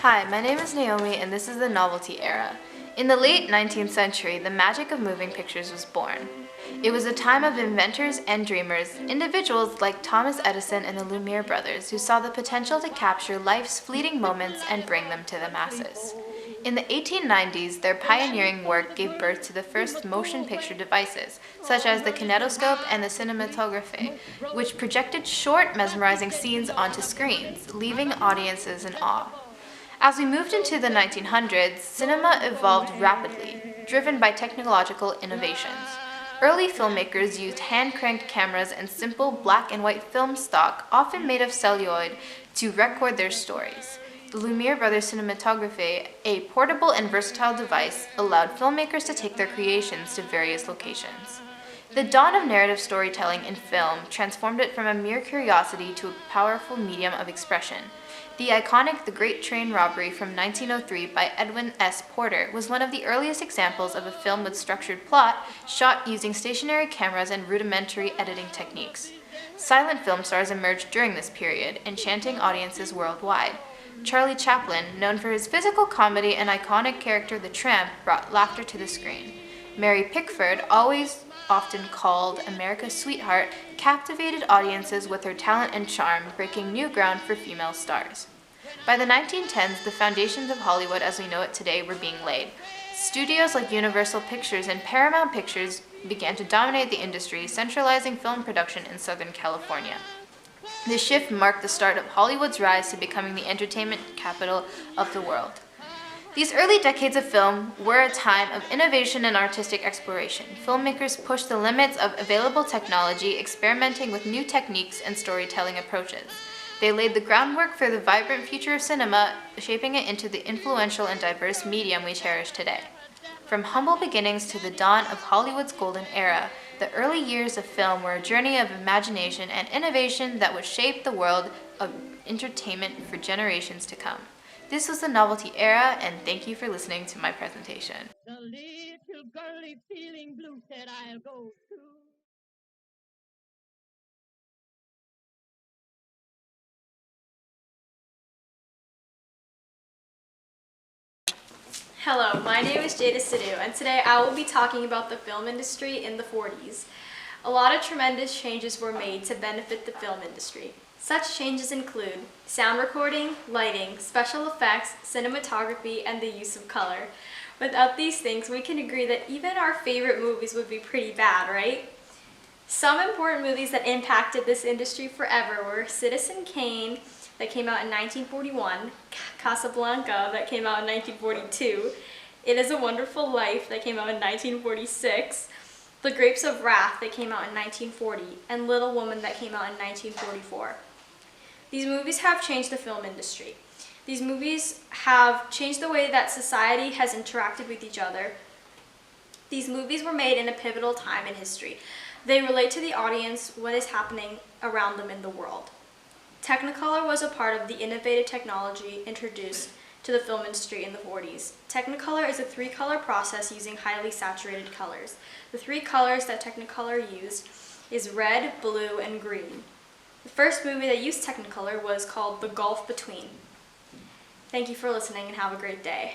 Hi, my name is Naomi and this is the novelty era. In the late 19th century, the magic of moving pictures was born. It was a time of inventors and dreamers, individuals like Thomas Edison and the Lumiere brothers who saw the potential to capture life's fleeting moments and bring them to the masses. In the 1890s, their pioneering work gave birth to the first motion picture devices, such as the kinetoscope and the cinematograph, which projected short, mesmerizing scenes onto screens, leaving audiences in awe. As we moved into the 1900s, cinema evolved rapidly, driven by technological innovations. Early filmmakers used hand-cranked cameras and simple black and white film stock, often made of celluloid, to record their stories. The Lumiere brothers' cinematograph, a portable and versatile device, allowed filmmakers to take their creations to various locations. The dawn of narrative storytelling in film transformed it from a mere curiosity to a powerful medium of expression. The iconic The Great Train Robbery from 1903 by Edwin S. Porter was one of the earliest examples of a film with structured plot, shot using stationary cameras and rudimentary editing techniques. Silent film stars emerged during this period, enchanting audiences worldwide. Charlie Chaplin, known for his physical comedy and iconic character the Tramp, brought laughter to the screen. Mary Pickford, often called America's sweetheart, captivated audiences with her talent and charm, breaking new ground for female stars. By the 1910s, the foundations of Hollywood as we know it today were being laid. Studios like Universal Pictures and Paramount Pictures began to dominate the industry, centralizing film production in Southern California. This shift marked the start of Hollywood's rise to becoming the entertainment capital of the world. These early decades of film were a time of innovation and artistic exploration. Filmmakers pushed the limits of available technology, experimenting with new techniques and storytelling approaches. They laid the groundwork for the vibrant future of cinema, shaping it into the influential and diverse medium we cherish today. From humble beginnings to the dawn of Hollywood's golden era, the early years of film were a journey of imagination and innovation that would shape the world of entertainment for generations to come. This was the novelty era, and thank you for listening to my presentation. The little girlie feeling blue said I'll go too. Hello, my name is Jada Sidhu, and today I will be talking about the film industry in the 40s. A lot of tremendous changes were made to benefit the film industry. Such changes include sound recording, lighting, special effects, cinematography, and the use of color. Without these things, we can agree that even our favorite movies would be pretty bad, right? Some important movies that impacted this industry forever were Citizen Kane, that came out in 1941, Casablanca, that came out in 1942, It Is a Wonderful Life, that came out in 1946, The Grapes of Wrath, that came out in 1940, and Little Woman, that came out in 1944. These movies have changed the film industry. These movies have changed the way that society has interacted with each other. These movies were made in a pivotal time in history. They relate to the audience what is happening around them in the world. Technicolor was a part of the innovative technology introduced to the film industry in the 40s. Technicolor is a three-color process using highly saturated colors. The three colors that Technicolor used is red, blue, and green. The first movie that used Technicolor was called The Gulf Between. Thank you for listening and have a great day.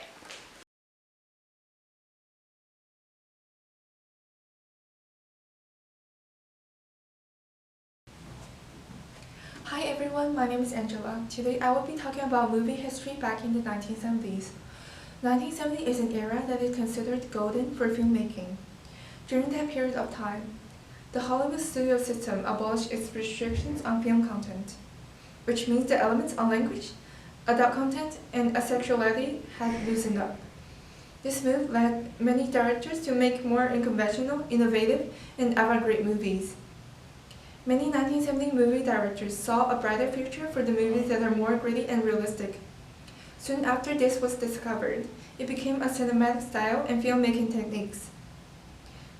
Hi everyone, my name is Angela. Today I will be talking about movie history back in the 1970s. 1970 is an era that is considered golden for filmmaking. During that period of time, the Hollywood studio system abolished its restrictions on film content, which means the elements on language, adult content, and asexuality had loosened up. This move led many directors to make more unconventional, innovative, and avant-garde movies. Many 1970 movie directors saw a brighter future for the movies that are more gritty and realistic. Soon after this was discovered, it became a cinematic style and filmmaking techniques.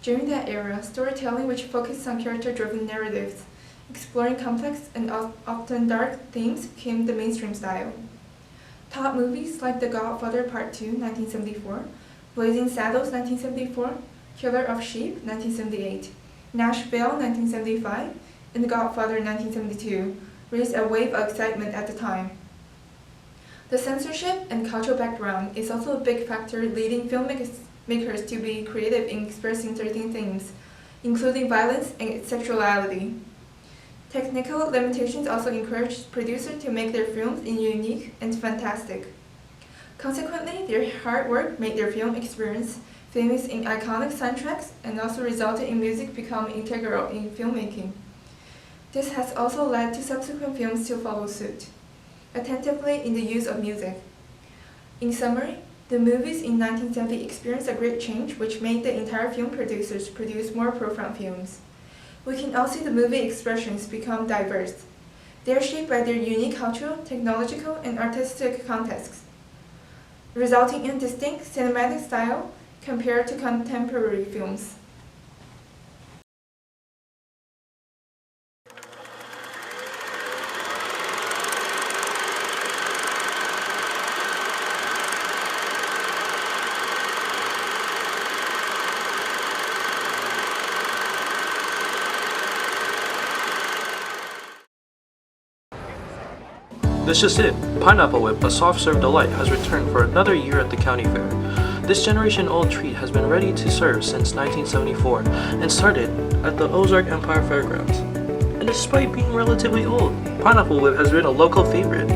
During that era, storytelling which focused on character-driven narratives, exploring complex and often dark themes became the mainstream style. Top movies like The Godfather Part 2, 1974, Blazing Saddles, 1974, Killer of Sheep, 1978, Nashville, 1975, and The Godfather, 1972, raised a wave of excitement at the time. The censorship and cultural background is also a big factor leading filmmakers to be creative in expressing certain themes, including violence and sexuality. Technical limitations also encourage producers to make their films unique and fantastic. Consequently, their hard work made their film experience famous in iconic soundtracks and also resulted in music becoming integral in filmmaking. This has also led to subsequent films to follow suit, attentively in the use of music. In summary, the movies in 1970 experienced a great change which made the entire film producers produce more profound films. We can all see the movie expressions become diverse. They are shaped by their unique cultural, technological, and artistic contexts, resulting in distinct cinematic style compared to contemporary films. That's just it. Pineapple Whip, a soft-serve delight, has returned for another year at the county fair. This generation-old treat has been ready to serve since 1974 and started at the Ozark Empire Fairgrounds. And despite being relatively old, Pineapple Whip has been a local favorite.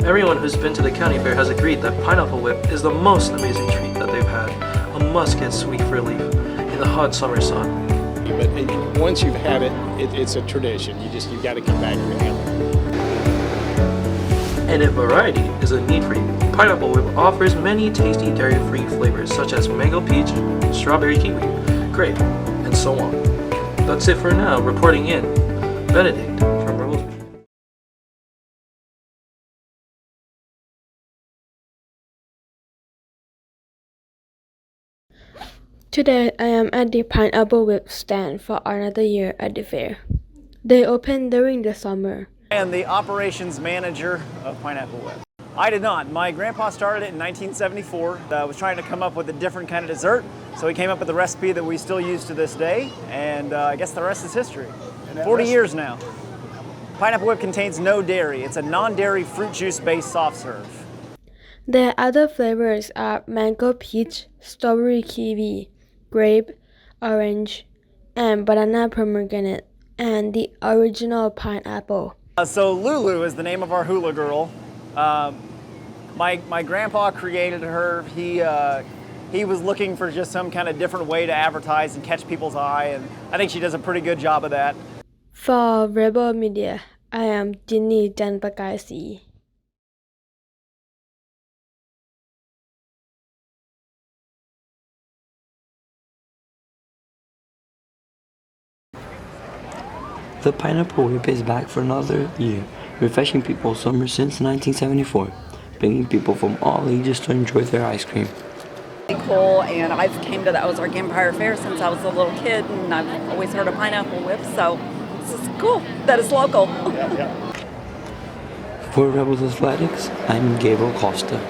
Everyone who's been to the county fair has agreed that Pineapple Whip is the most amazing treat that they've had, a must-get sweet relief in the hot summer sun. But once you've had it, it's a tradition. You got to come back and have it. And if variety is a need for you, Pineapple Whip offers many tasty dairy-free flavors such as mango peach, strawberry kiwi, grape, and so on. That's it for now. Reporting in, Benedict from Rebels. Today I am at the Pineapple Whip stand for another year at the fair. They open during the summer. I am the operations manager of Pineapple Whip. I did not. My grandpa started it in 1974. Was trying to come up with a different kind of dessert, so he came up with a recipe that we still use to this day, and I guess the rest is history. 40 years now. Pineapple Whip contains no dairy. It's a non-dairy fruit juice-based soft serve. Their other flavors are mango peach, strawberry kiwi, grape, orange, and banana pomegranate, and the original pineapple. So Lulu is the name of our hula girl. My grandpa created her. He was looking for just some kind of different way to advertise and catch people's eye, and I think she does a pretty good job of that. For Rebel Media, I am Jinny Janpakasi. The Pineapple Whip is back for another year, refreshing people's summer since 1974, bringing people from all ages to enjoy their ice cream. Cool, and I've came to the Ozark Empire Fair since I was a little kid, and I've always heard of Pineapple Whip, so this is cool that it's local. For Rebels Athletics, I'm Gabriel Costa.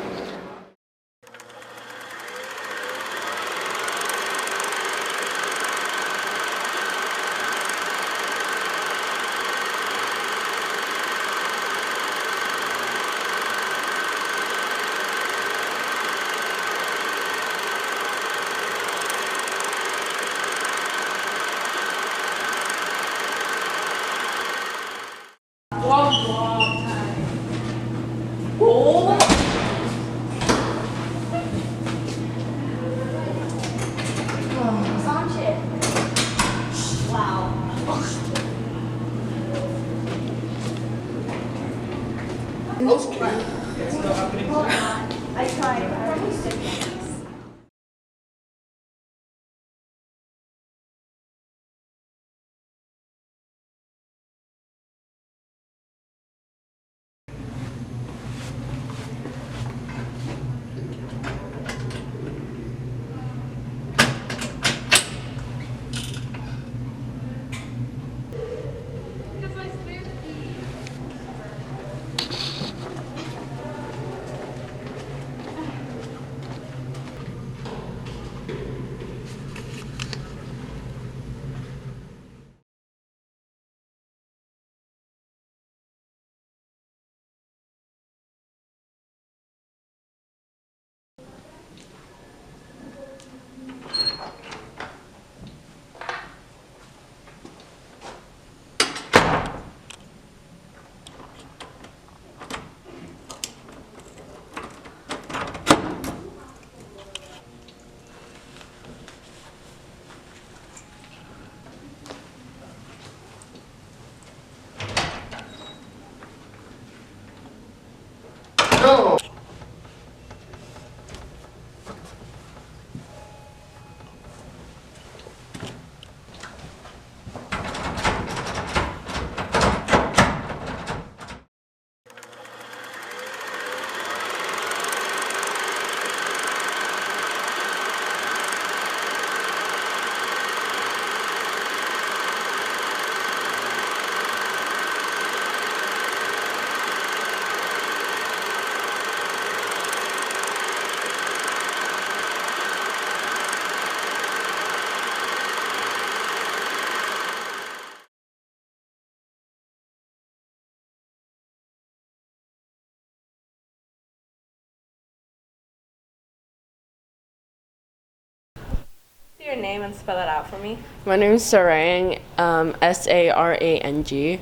Your name and spell it out for me. My name is Sarang, Sarang.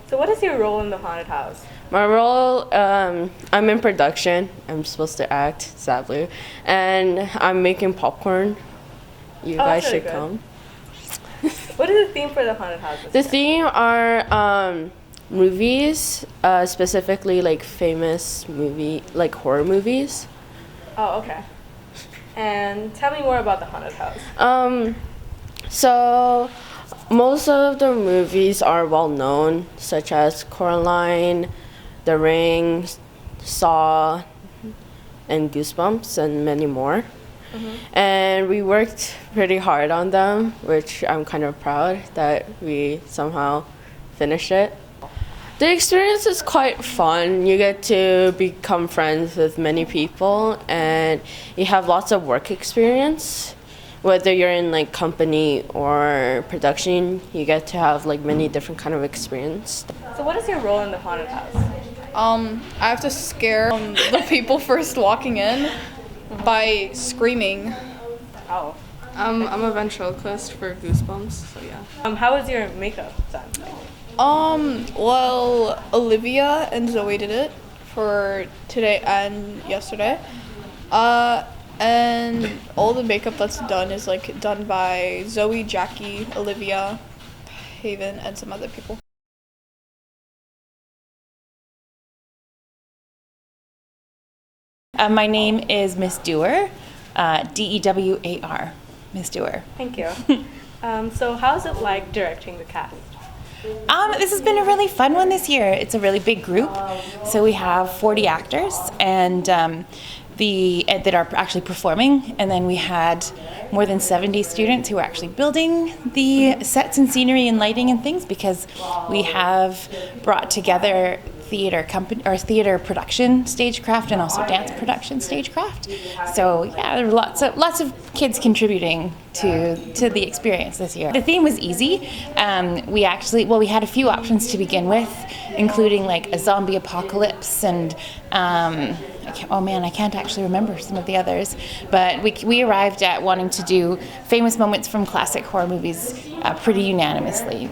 So what is your role in the haunted house? My role, I'm in production. I'm supposed to act, sadly, and I'm making popcorn. You guys really should good. come. What is the theme for the haunted house? The theme are movies, specifically like famous horror movies. Oh, okay. And tell me more about the haunted house. So most of the movies are well known, such as Coraline, The Ring, Saw, and Goosebumps, and many more. And we worked pretty hard on them, which I'm kind of proud that we somehow finished it. The experience is quite fun. You get to become friends with many people, and you have lots of work experience. Whether you're in like company or production, you get to have like many different kind of experience. So what is your role in the haunted house? I have to scare the people first walking in by screaming. Oh. I'm a ventriloquist for Goosebumps, so yeah. How was your makeup done? Well, Olivia and Zoe did it for today and yesterday. And all the makeup that's done is like done by Zoe, Jackie, Olivia, Haven, and some other people. My name is Miss Dewar, Dewar, Miss Dewar. Thank you. So how's it like directing the cast? This has been a really fun one this year. It's a really big group, so we have 40 actors and that are actually performing, and then we had more than 70 students who are actually building the sets and scenery and lighting and things, because we have brought together theater production stagecraft and also dance production stagecraft. So yeah, there were lots of kids contributing to the experience this year. The theme was easy. We had a few options to begin with, including like a zombie apocalypse and I can't actually remember some of the others, but we arrived at wanting to do famous moments from classic horror movies pretty unanimously.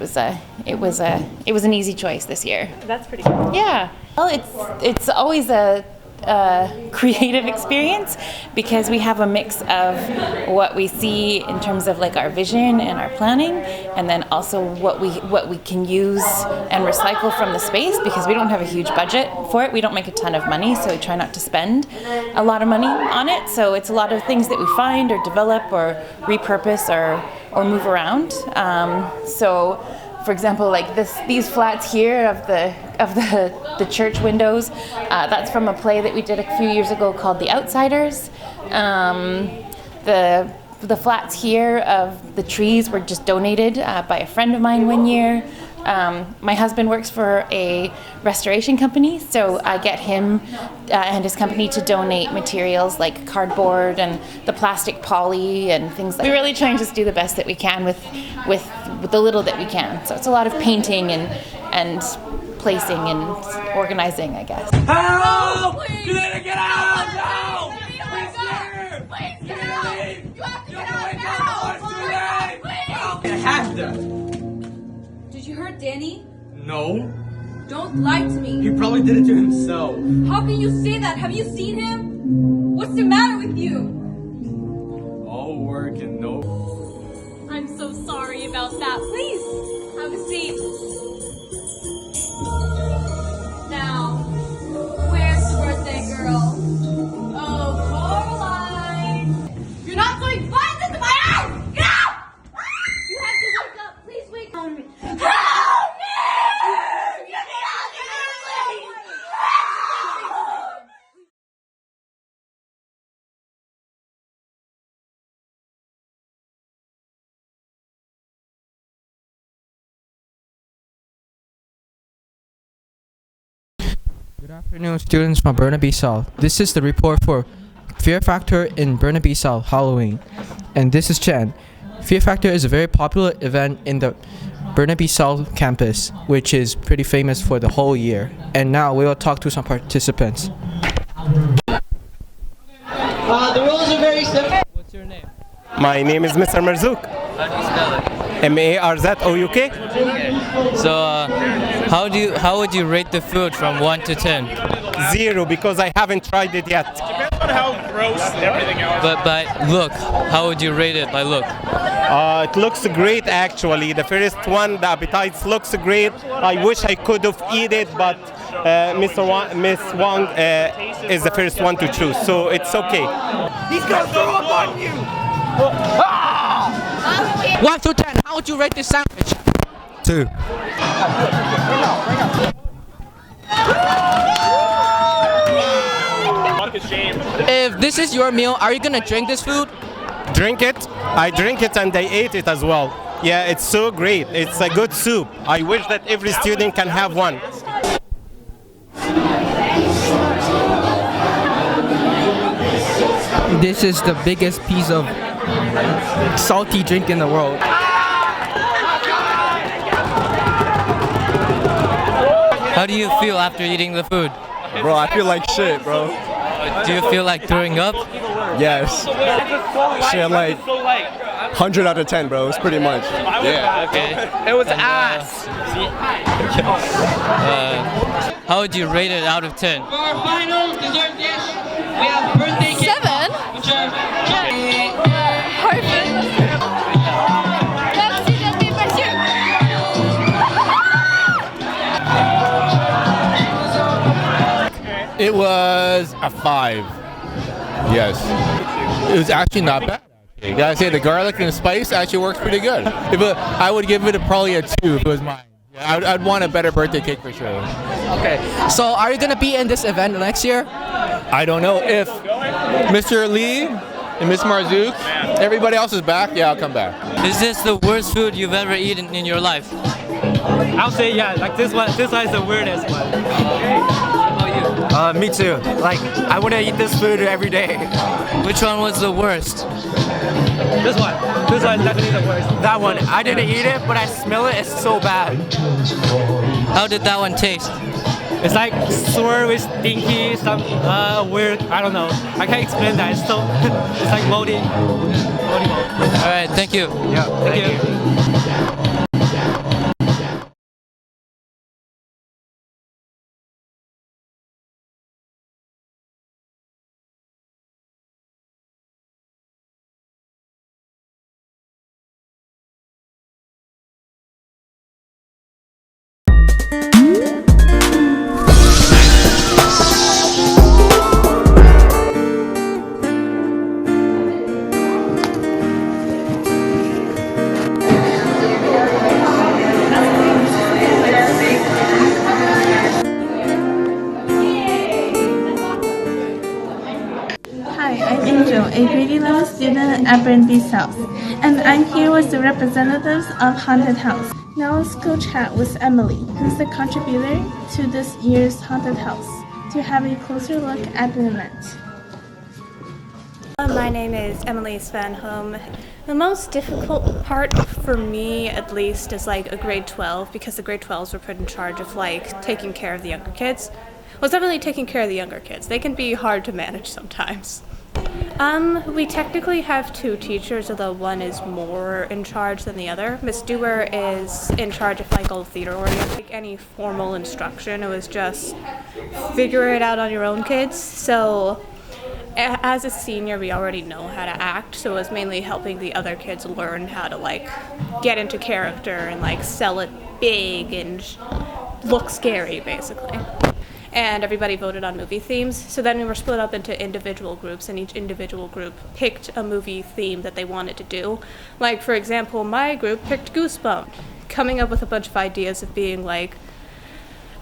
It was an easy choice this year. That's pretty cool. Yeah. Well, it's always a creative experience, because we have a mix of what we see in terms of like our vision and our planning, and then also what we can use and recycle from the space, because we don't have a huge budget for it. We don't make a ton of money, so we try not to spend a lot of money on it. So it's a lot of things that we find or develop or repurpose or move around. So for example, like these flats here of the church windows, that's from a play that we did a few years ago called The Outsiders. The flats here of the trees were just donated by a friend of mine one year. My husband works for a restoration company, so I get him and his company to donate materials like cardboard and the plastic poly and things like that. We really try and just do the best that we can with the little that we can. So it's a lot of painting and placing and organizing, I guess. Help! You need to get out! No! Please here! Please get out! You have to get out now! Please! I have to. Did you hurt Danny? No. Don't lie to me. He probably did it to himself. How can you say that? Have you seen him? What's the matter with you? All work and no... I'm so sorry about that. Please, have a seat. Now, where's the birthday girl? Oh, Coraline! You're not throwing vines into my eyes! Get out! You have to wake up. Please wake up. Help me! Get out of here, please! Good afternoon, students from Burnaby South. This is the report for Fear Factor in Burnaby South Halloween. And this is Chen. Fear Factor is a very popular event in the Burnaby South campus, which is pretty famous for the whole year. And now we will talk to some participants. The rules are very simple. What's your name? My name is Mr. Marzouk. How do you spell it? Marzouk. So, how would you rate the food from 1 to 10? 0 because I haven't tried it yet. Depends on how gross everything else. But by look, how would you rate it by look? It looks great actually. The first one, the appetites looks great. I wish I could have eaten it, but Miss Wang is the first one to choose, so it's okay. He's gonna throw up on you! 1 to 10, how would you rate this sandwich? 2. If this is your meal, are you gonna drink this food? Drink it. I drink it and I ate it as well. Yeah, it's so great. It's a good soup. I wish that every student can have one. This is the biggest piece of salty drink in the world. How do you feel after eating the food? Bro, I feel like shit, bro. Do you feel like throwing up? Yes. Shit, like 100 out of 10, bro. It's pretty much. Yeah. Okay. It was ass. How would you rate it out of 10? For our final dessert dish, we have birthday cake. 7. Which are It was a 5. Yes. It was actually not bad. I gotta say, the garlic and the spice actually works pretty good. I would give it probably a 2 if it was mine. Yeah, I'd want a better birthday cake for sure. Okay, so are you gonna be in this event next year? I don't know if Mr. Lee and Miss Marzouk, everybody else is back. Yeah, I'll come back. Is this the worst food you've ever eaten in your life? I'll say yeah, like this one is the weirdest one. Me too. Like, I wouldn't eat this food every day. Which one was the worst? This one. This one is definitely the worst. That one. I didn't eat it, but I smell it. It's so bad. How did that one taste? It's like sour with stinky, some weird, I don't know. I can't explain that. It's so, it's like moldy. All right, thank you. Yeah, thank you. Hi, I'm Angel, a grade 11 student at Burnaby South, and I'm here with the representatives of Haunted House. Now let's go chat with Emily, who's the contributor to this year's Haunted House, to have a closer look at the event. My name is Emily Svanholm. The most difficult part for me, at least, is like a grade 12, because the grade 12s were put in charge of like taking care of the younger kids. Well, it's not really taking care of the younger kids. They can be hard to manage sometimes. We technically have 2 teachers, although one is more in charge than the other. Miss Dewar is in charge of like all theater oriented. Like any formal instruction, it was just figure it out on your own, kids. So as a senior, we already know how to act, so it was mainly helping the other kids learn how to like get into character and like sell it big and look scary, basically. And everybody voted on movie themes. So then we were split up into individual groups, and each individual group picked a movie theme that they wanted to do. Like, for example, my group picked Goosebumps, coming up with a bunch of ideas of being like,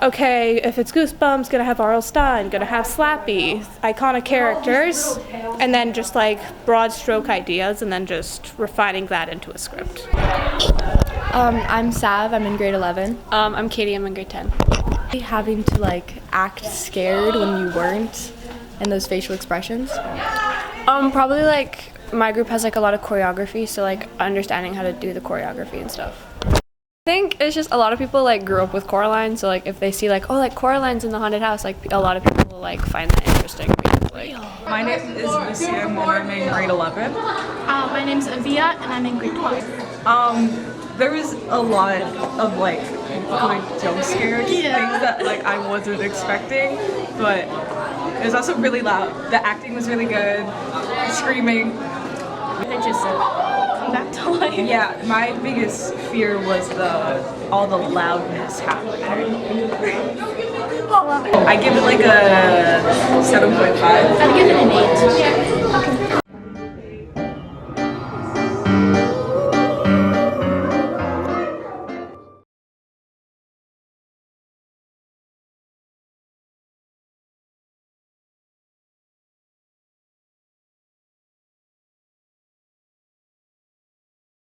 okay, if it's Goosebumps, gonna have R.L. Stein, gonna have Slappy, iconic characters, and then just like broad stroke ideas, and then just refining that into a script. I'm Sav, I'm in grade 11. I'm Katie, I'm in grade 10. Having to like act scared when you weren't, and those facial expressions. Probably like my group has like a lot of choreography, so like understanding how to do the choreography and stuff. I think it's just a lot of people like grew up with Coraline, so like if they see like, oh, like Coraline's in the haunted house, like a lot of people will like find that interesting. My name is Lucia and I'm in grade 11. My name's Avia and I'm in grade 12. There was a lot of like good jump scares, things that like I wasn't expecting, but it was also really loud. The acting was really good, screaming. They just come back to life. Yeah, my biggest fear was all the loudness happening. I give it like a 7.5. I'd give it an 8. Yeah.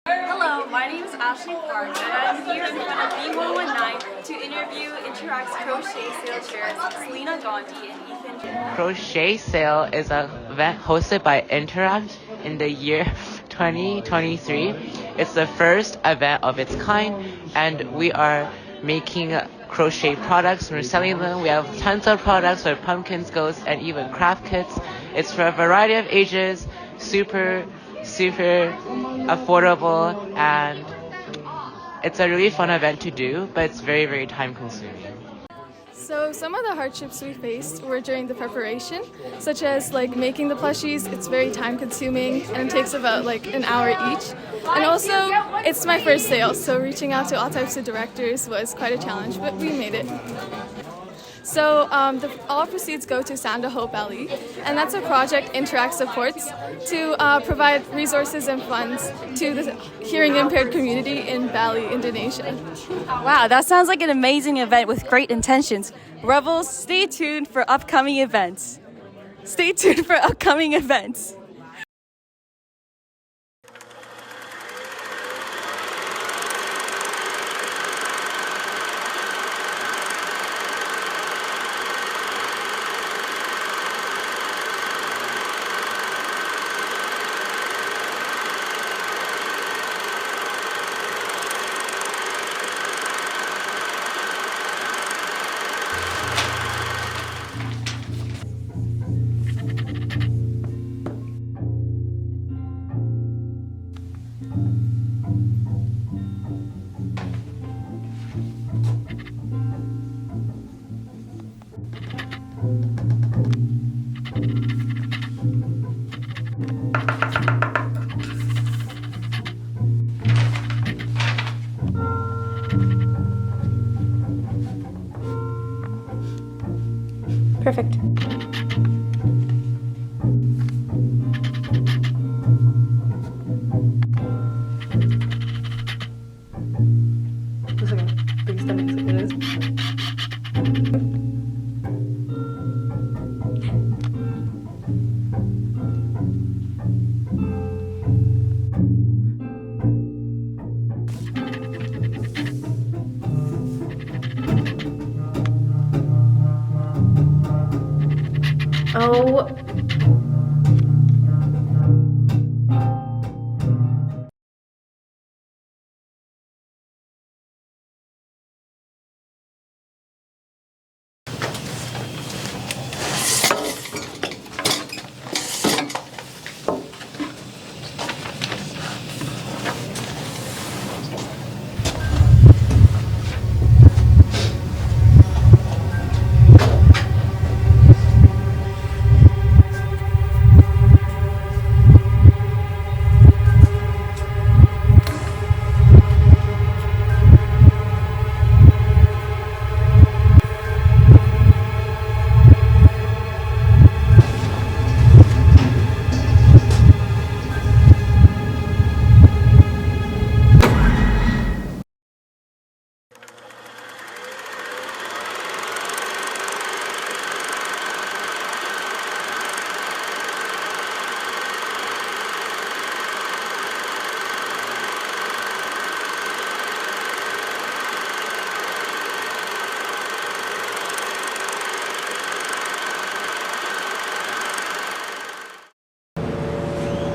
Hello, my name is Ashley Clark and I'm here in front of E119 to interview Interact's Crochet Sale chairs Selena Gandhi and Ethan J. Crochet Sale is an event hosted by Interact in the year 2023. It's the first event of its kind, and we are making crochet products. We're selling them. We have tons of products where pumpkins, ghosts, and even craft kits. It's for a variety of ages, super affordable, and it's a really fun event to do, but it's very, very time consuming. So some of the hardships we faced were during the preparation, such as like making the plushies. It's very time consuming and it takes about like an hour each. And also it's my first sale, so reaching out to all types of directors was quite a challenge, but we made it. So all proceeds go to Sound of Hope Bali, and that's a project Interact supports to provide resources and funds to the hearing impaired community in Bali, Indonesia. Wow, that sounds like an amazing event with great intentions. Rebels, stay tuned for upcoming events. Stay tuned for upcoming events. Perfect. Looks like a big stomach, it is. Oh.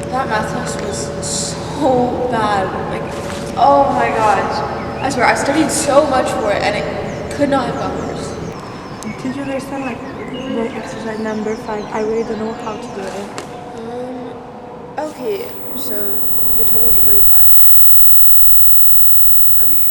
That math test was so bad. Like, oh my gosh. I swear, I studied so much for it and it could not have gone worse. Did you understand like then exercise number 5. I really don't know how to do it. Okay, so your total is 25. Okay.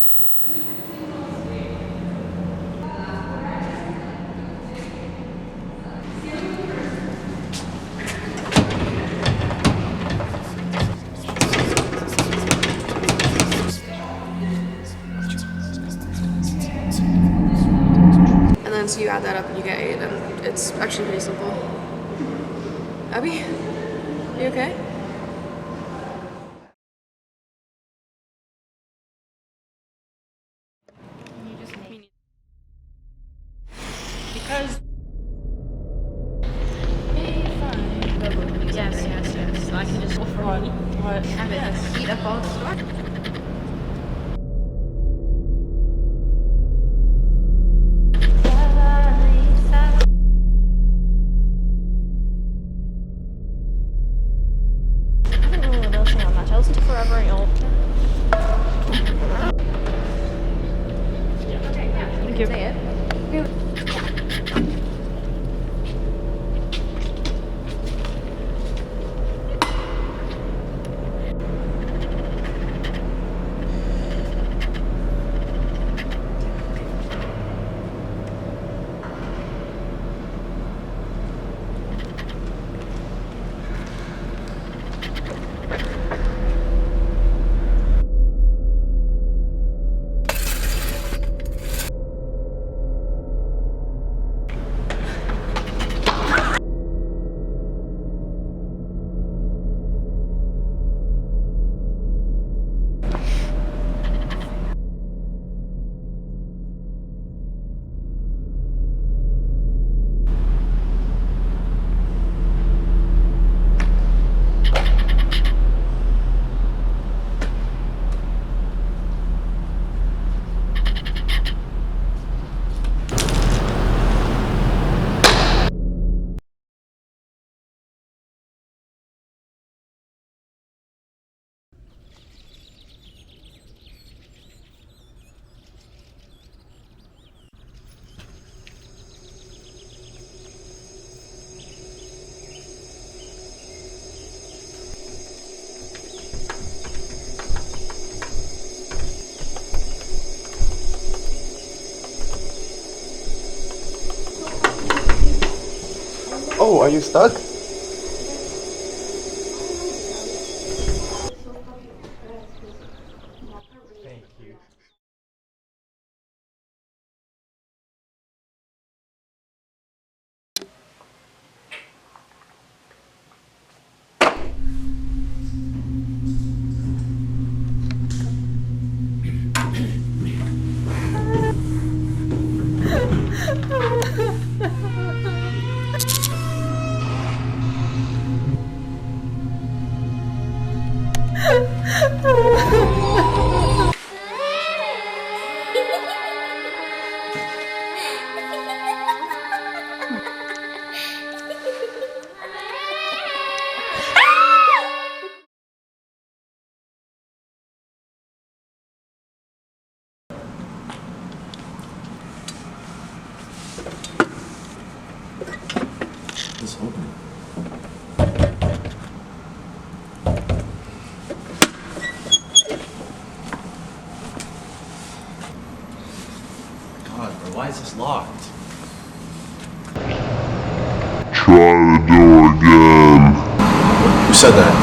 And then so you add that up and you get 8, and it's actually pretty simple. Abby, you okay? Because yes. So I can just go for what? Have it eat up all the store. I don't know what else on that. I listen to Forever and Old. Thank you. Say it. Oh, are you stuck? Thank you. Just open it. God, bro, why is this locked? Try the door again. Who said that?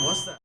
What's that?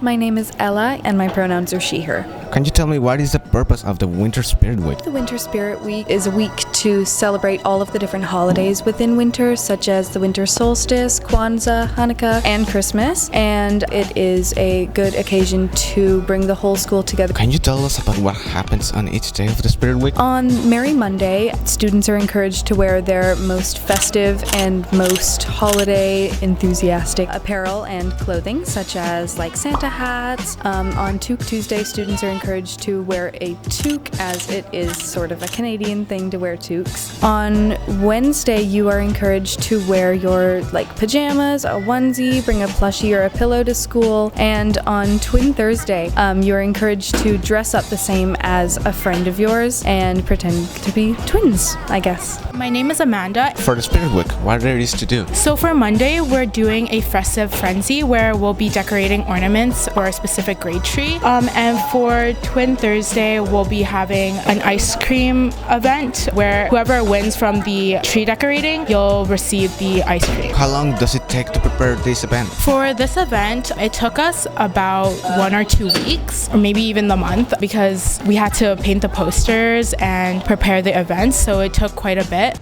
My name is Ella, and my pronouns are she, her. Can you tell me what is the purpose of the Winter Spirit Week? The Winter Spirit Week is a week to celebrate all of the different holidays within winter, such as the winter solstice, Kwanzaa, Hanukkah, and Christmas. And it is a good occasion to bring the whole school together. Can you tell us about what happens on each day of the Spirit Week? On Merry Monday, students are encouraged to wear their most festive and most holiday enthusiastic apparel and clothing, such as like Santa hats. On Toque Tuesday, students are encouraged to wear a toque, as it is sort of a Canadian thing to wear toques. On Wednesday, you are encouraged to wear your like pajamas, a onesie, bring a plushie or a pillow to school. And on Twin Thursday, you're encouraged to dress up the same as a friend of yours and pretend to be twins, I guess. My name is Amanda. For the Spirit Week, what there is to do? So for Monday, we're doing a festive frenzy where we'll be decorating ornaments for a specific grade tree. And for Twin Thursday, we'll be having an ice cream event where whoever wins from the tree decorating, you'll receive the ice cream. How long does it take to prepare this event? For this event, it took us about 1 or 2 weeks, or maybe even the month, because we had to paint the posters and prepare the events, so it took quite a bit.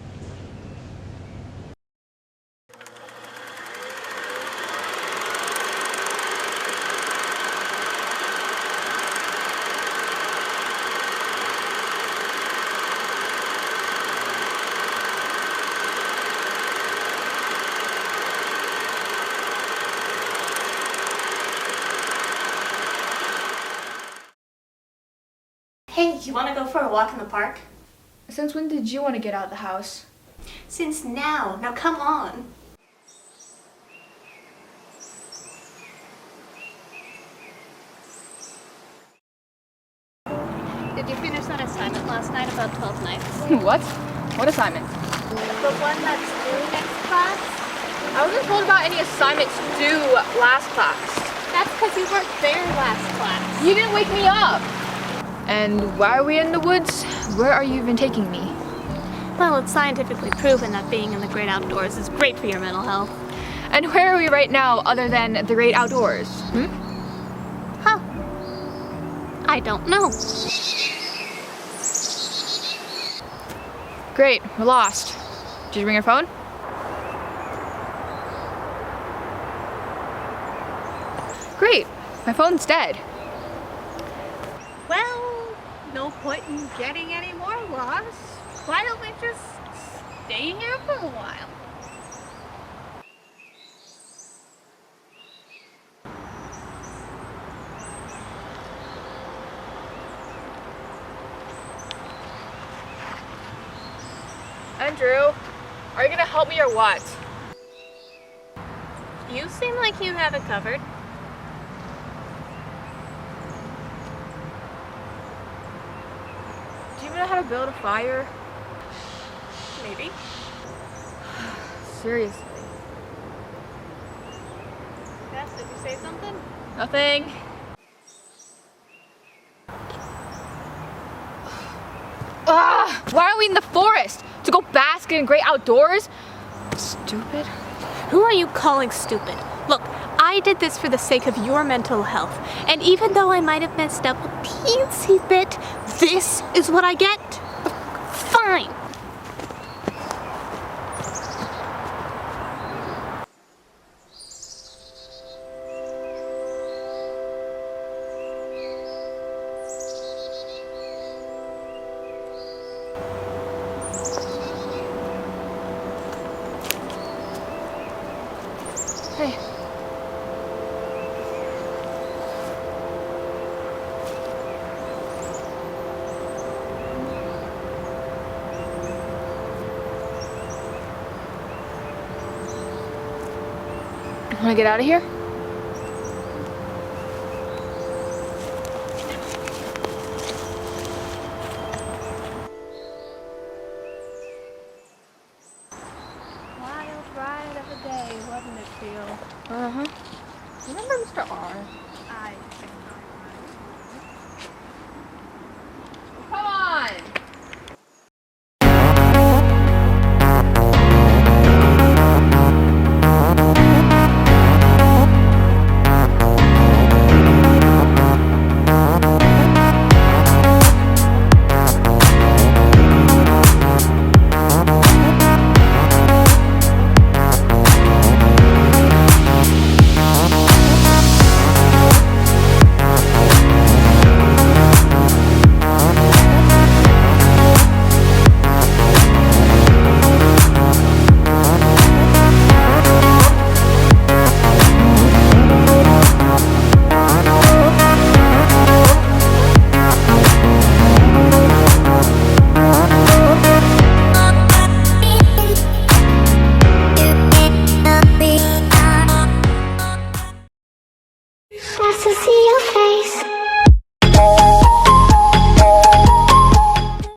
Hey, do you want to go for a walk in the park? Since when did you want to get out of the house? Since now. Now come on. Did you finish that assignment last night about 12 nights? What? What assignment? The one that's due next class? I wasn't told about any assignments due last class. That's because you weren't there last class. You didn't wake me up! And why are we in the woods? Where are you even taking me? Well, it's scientifically proven that being in the great outdoors is great for your mental health. And where are we right now other than the great outdoors? Huh. I don't know. Great, we're lost. Did you bring your phone? Great, my phone's dead. Well, no point in getting any more lost. Why don't we just stay here for a while? Andrew, are you gonna help me or what? You seem like you have it covered. Do you know how to build a fire? Maybe. Seriously. Yes, did you say something? Nothing. Why are we in the forest? To go bask in great outdoors? Stupid. Who are you calling stupid? Look, I did this for the sake of your mental health. And even though I might have messed up a teensy bit, this is what I get? Fine. Hey. Wanna get out of here?